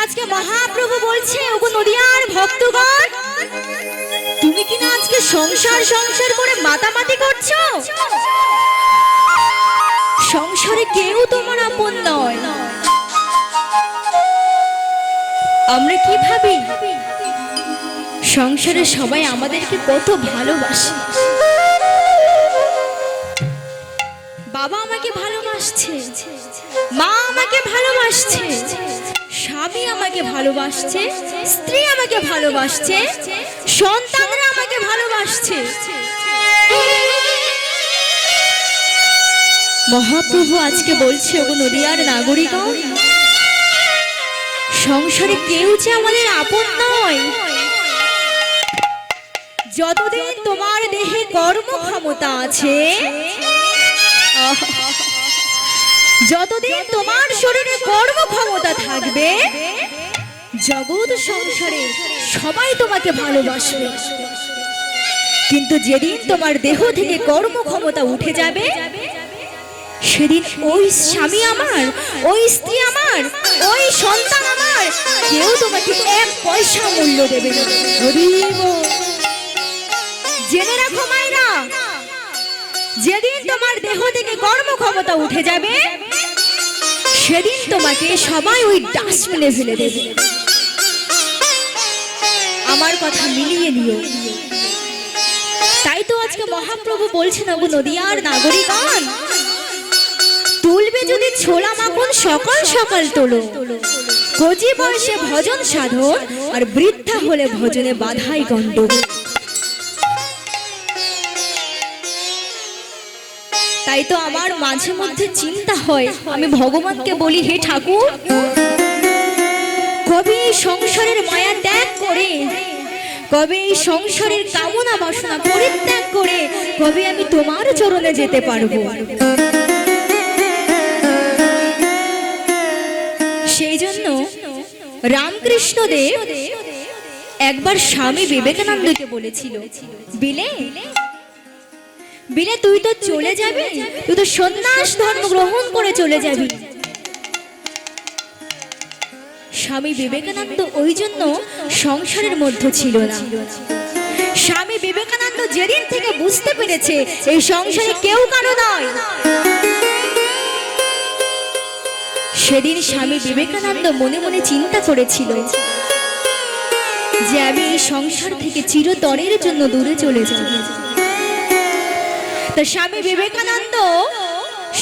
আজকে মহাপ্রভু বলছে, ওগো নদিয়ার ভক্তগণ, তুমি কিনা আজকে সংসার সংসার করে মাতামাতি করছো। সংসারে কেউ তোমার আপন নয়। আমরা কি ভাবি সংসারে সবাই আমাদেরকে কত ভালোবাসে। বাবা আমাকে ভালোবাসছে, মা আমাকে ভালোবাসছে, স্বামী আমাকে ভালোবাসছে, স্ত্রী আমাকে ভালোবাসছে, সন্তানরা আমাকে ভালোবাসছে। মহাপ্রভু আজকে বলছে, ওগো নদিয়ার নাগরিকগণ, সংসারে কেউ যে আমাদের আপন নয়। যতদিন তোমার দেহে কর্মক্ষমতা আছে, যতদিন তোমার শরীরে কর্মক্ষমতা থাকবে, জগৎ সংসারে সবাই তোমাকে ভালোবাসবে। কিন্তু যেদিন তোমার দেহ থেকে কর্মক্ষমতা উঠে যাবে, সেদিন ওই স্বামী আমার, ওই স্ত্রী আমার, ওই সন্তান আমার, কেউ তোমাকে এক পয়সা মূল্য দেবে না। জেনে রাখো মায়েরা, যেদিন তোমার দেহ থেকে কর্মক্ষমতা উঠে যাবে, সেদিন তোমাকে সবাই ওই ডাস্টবিনে ফেলে দেবে। আমার কথা মিলিয়ে নিও। তাই তো আজকে মহাপ্রভু বলছেন, ওগো নদিয়ার নাগরিকগণ, তুলবে যদি ছোলা মাখন সকাল সকাল তোলো, কচি বয়সে ভজন সাধন, আর বৃদ্ধা হলে ভজনে বাধাই গণ্ডগোল। তাই তো আমার মাঝে মধ্যে চিন্তা হয়, আমি ভগবানকে বলি, হে ঠাকুর, কবে এই সংসারের মায়া ত্যাগ করে, কবে এই সংসারের কামনা বাসনা পরিত্যাগ করে, কবে আমি তোমার চরণে যেতে পারবো। সেই জন্য রামকৃষ্ণ দেব একবার স্বামী বিবেকানন্দকে বলেছিল, বিলে বিলে তুই তো চলে যাবি, তুই তো সন্ন্যাস ধর্ম গ্রহণ করে চলে যাবি। স্বামী বিবেকানন্দ ওই জন্য সংসারের মধ্যে ছিল না। স্বামী বিবেকানন্দ যেদিন থেকে বুঝতে পেরেছে এই সংসারে কেউ কারো নয়, সেদিন স্বামী বিবেকানন্দ মনে মনে চিন্তা করেছিল যে আমি এই সংসার থেকে চিরতরের জন্য দূরে চলে যাব। তা স্বামী বিবেকানন্দ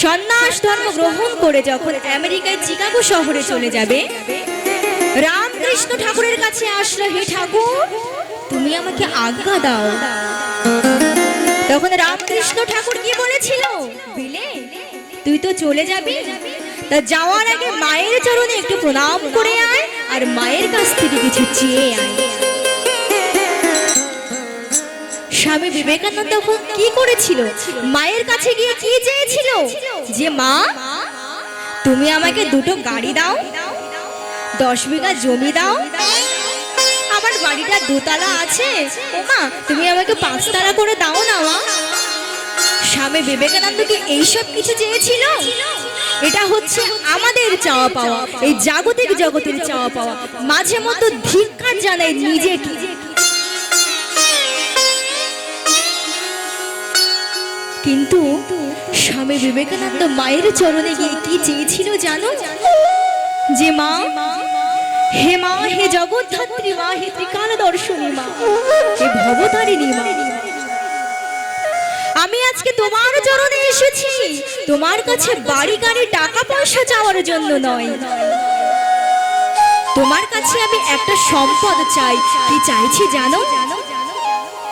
সন্ন্যাস ধর্ম গ্রহণ করে যখন আমেরিকায় চিকাগো শহরে চলে যাবে, রামকৃষ্ণ ঠাকুরের কাছে আসলো, হে ঠাকুর, তুমি আমাকে আজ্ঞা দাও। তখন রামকৃষ্ণ ঠাকুর কি বলেছিল, বিলে তুই তো চলে যাবি, তা যাওয়ার আগে মায়ের চরণে একটু প্রণাম করে আয়, আর মায়ের কাছ থেকে কিছু চেয়ে আয়। স্বামী বিবেকানন্দ তখন কি করেছিল, মায়ের কাছে গিয়ে কি চেয়েছিল, যে মা, তুমি আমাকে দুটো গাড়ি দাও, 10 বিঘা জমি দাও, আমার বাড়িটা দোতলা আছে, ও মা তুমি আমাকে 5 তলা করে দাও না মা। স্বামী বিবেকানন্দ কি এইসব কিছু চেয়েছিল? এটা হচ্ছে আমাদের চাওয়া পাওয়া, এই জাগতিক জগতের চাওয়া পাওয়া। মাঝে মধ্যে ধিক্কার জানাই নিজেকে। কিন্তু স্বামী বিবেকানন্দ মায়ের চরণে গিয়ে কি চেয়েছিল জানো, যে মা, হে মা, হে জগদ্ধাত্রী মা, হে ত্রিকাল দর্শনী মা, হে ভবতারিণী মা, আমি আজকে তোমার চরণে এসেছি তোমার কাছে বাড়ি গাড়ি টাকা পয়সা চাওয়ার জন্য নয়। তোমার কাছে আমি একটা সম্পদ চাই। কি চাইছি জানো?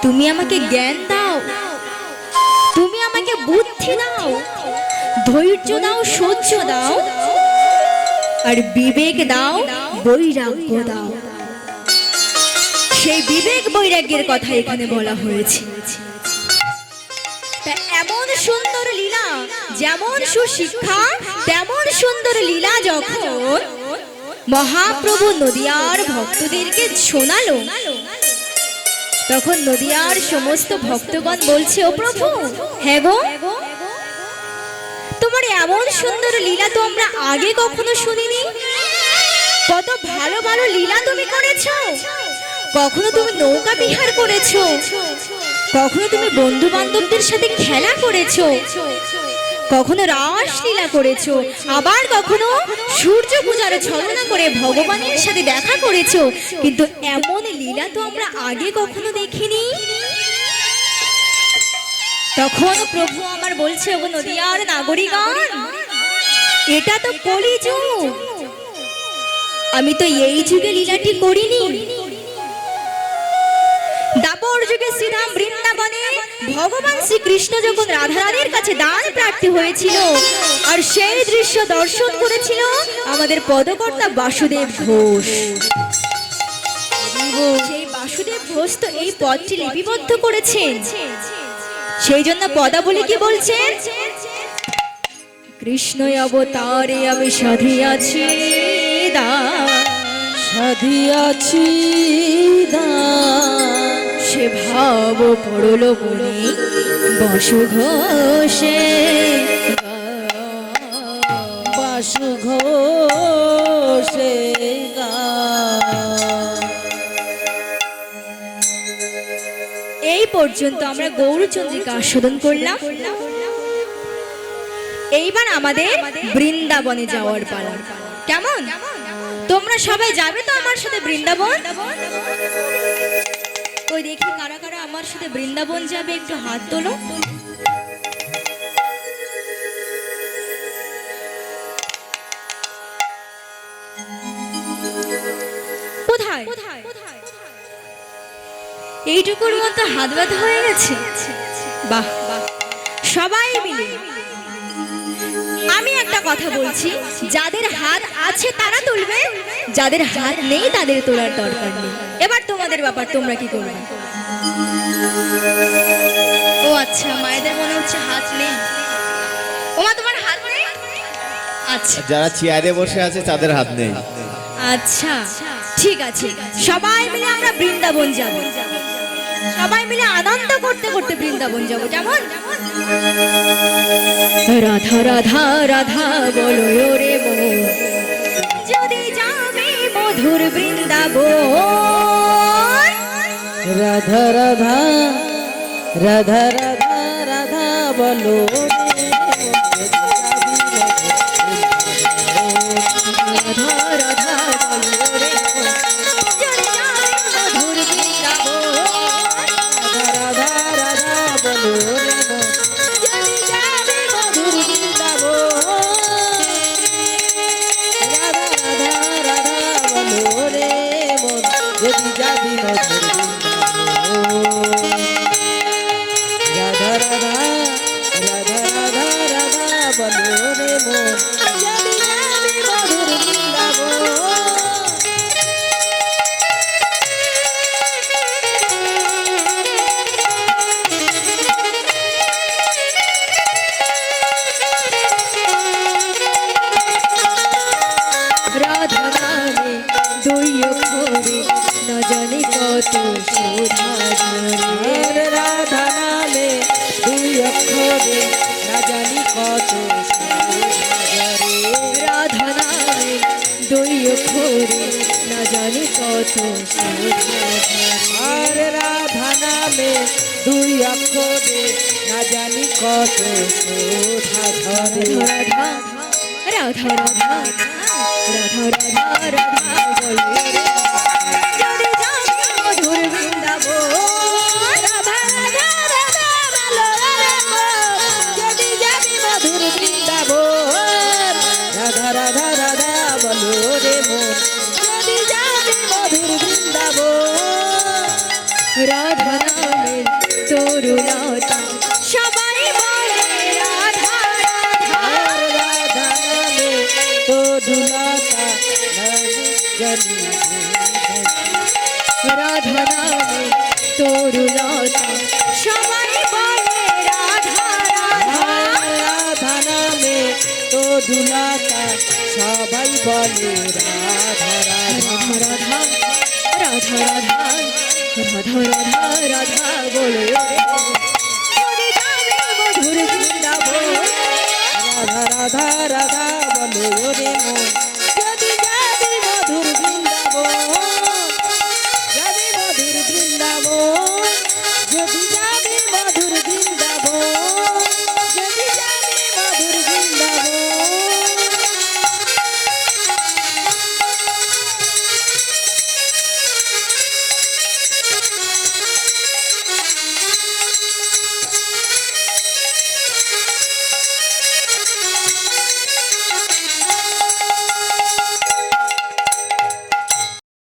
তুমি আমাকে জ্ঞান দাও, তুমি আমাকে বুদ্ধি দাও, ধৈর্য দাও, সহ্য দাও, আর বিবেক দাও, বৈরাগ্য দাও। সেই বিবেক বৈরাগ্যের কথা এখানে বলা হয়েছে। এমন সুন্দর লীলা, যেমন সুশিক্ষা তেমন সুন্দর লীলা যখন মহাপ্রভু নদিয়ার ভক্তদেরকে শোনালো, তখন নদিয়ার সমস্ত ভক্তগণ বলছে, ও প্রভু, হ্যাঁ গো, তোমার এমন সুন্দর লীলা তো আমরা আগে কখনো শুনিনি। কত ভালো ভালো লীলা তুমি করেছো। কখনো তুমি নৌকা বিহার করেছো, কখনো তুমি বন্ধু বান্ধবদের সাথে খেলা করেছো, কখনো রাসলীলা করেছো, আবার কখনো সূর্য পূজার ছলনা করে ভগবানের সাথে দেখা করেছো। কিন্তু এমন লীলা তো আমরা আগে কখনো দেখিনি। তখন প্রভু আমার বলছে, ও নদিয়ার নাগরিকগণ, এটা তো কলিযুগ, আমি তো এই যুগে লীলাটি করিনি। দাপর যুগে শ্রীরাম বৃন্দাবনে ভগবান শ্রীকৃষ্ণ যখন রাধা রানীর কাছে দান প্রার্থী হয়েছিল, আর সেই দৃশ্য দর্শন করেছিল আমাদের পদকর্তা বাসুদেব ঘোষ। সেই বাসুদেব ঘোষ তো এই পদটি লিপিবদ্ধ করেছেন। সেই জন্য পদাবলী কি বলছেন, কৃষ্ণ অবতারে আমি সাধিয়াছি দান, সাধিয়াছি দান, সে ভাব পড়ল মনে বাসু ঘোষে, বাসু ঘোষে গান। এই পর্যন্ত আমরা গৌরচন্দ্রিকা আস্বাদন করলাম। এইবার আমাদের বৃন্দাবনে যাওয়ার পালা। কেমন? তোমরা সবাই যাবে তো আমার সাথে বৃন্দাবন? ওই দেখি কারা কারা আমার সাথে বৃন্দাবন যাবে, একটু হাত তোলো। কোথায়? এইটুকুর মতো হাত ব্যথা হয়ে গেছে। বাহ, সবাই মিলে আমি একটা কথা বলছি, যাদের হাত আছে তারা তুলবে, যাদের হাত নেই তাদের তোলার দরকার নেই। এবার তোমাদের ব্যাপার, তোমরা কি করবে? ও আচ্ছা, মায়েদের মনে হচ্ছে হাত নেই। ওমা, তোমার হাত নেই? আচ্ছা, যারা চেয়ারে বসে আছে তাদের হাত নেই। আচ্ছা ঠিক আছে, সবাই মিলে আমরা বৃন্দাবন যাব। সবাই মিলে আনন্দ করতে করতে বৃন্দাবন যাব। কেমন? রাধা রাধা রাধা বলো রে মন, যদি যাবে মধুর বৃন্দাবন। রাধা রাধা রাধা রাধা রাধা বলো, রাধা রাধা বলো রে মন, যদি যাবে মধুর বৃন্দাবন। রাধা রাধা বলো রে মন, যদি যাবে মধুর বৃন্দাবন। রাধা রাধা রাধা বলো রে মন, যদি যাবি মধুর বৃন্দাবন। রাধা রাধা রাধা রাধা রাধা বলো রে মন, যদি যাবি মধুর বৃন্দাবন। রাধা নামে দুই অক্ষরে না জানি কত শোভা ঝরে। আর রাধা নামে দুই অক্ষরে না জানি কত সুধারে। রাধা নামে দুই অক্ষরে না জানি কত শোভা ঝরে। আর রাধা নামে দুই অক্ষরে না জানি কত শোধা ধরে। রাধা রাধা রাধা রাধা রাধা রাধা বলো রে, যদি যাবে মধুর বৃন্দাবন। রাধা রাধা রাধা বলো রে মন, যদি যাবে মধুর বৃন্দাবন। রাধা রাধা রাধা বলো রে মন, যদি যাবে মধুর বৃন্দাবন। রাধা নামের তরুণতা সবাই বলে রাধা রাধা। আর রাধা নামে তো দুলাতা জানি। রাধা নামে তরুণতা সবাই বলে রাধা রাধা। রাধা নামে তো দুলাতা সবাই বলে রাধা রাধা। রাধা রাধা রাধা রাধা রাধা রাধা বলো রে, যদি যাবে মধুর বৃন্দাবন। রাধা রাধা রাধা বলো রে মন, যদি যাবি মধুর মন